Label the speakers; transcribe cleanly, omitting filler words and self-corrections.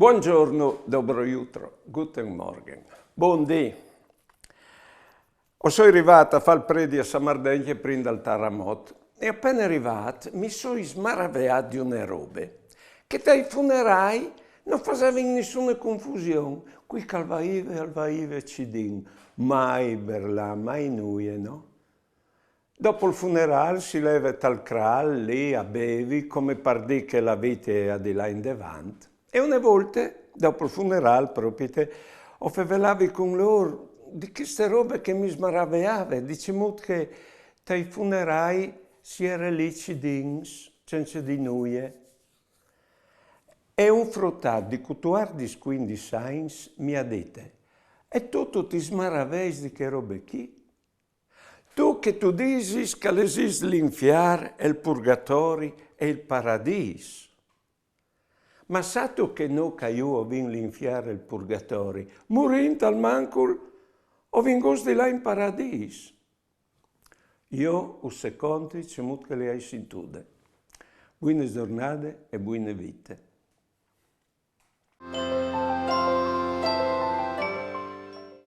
Speaker 1: Buongiorno, dobro jutro, guten Morgen. Buondì. Sono arrivato a fare il predi a Samardegna prima del terremoto e appena arrivato mi sono smaraviato di una robe che dai funerali non faceva nessuna confusione. Qui al vaive ci din, mai berla, mai nuie, no? Dopo il funerale si leva tal cral lì a bevi come per dire che la vita è di là in davanti. E una volta, dopo il funerale, proprio ho favelavi con loro di queste robe che mi smaraviave. Diciamo che dai funerali si era lì cidins, senza di nuie. E un fruttato di cutuardis quindi Sainz mi ha detto, e tu ti smaraveis di che robe chi? Tu che tu dici che esiste l'infiar, il purgatori e il paradiso. Ma sa tu che no che io ho vinto l'infiar e il purgatori, morint al mancul, ho vinto di là in paradiso. Io, un secondo, c'è molto che le hai sentute. Buone giornate e buone vite.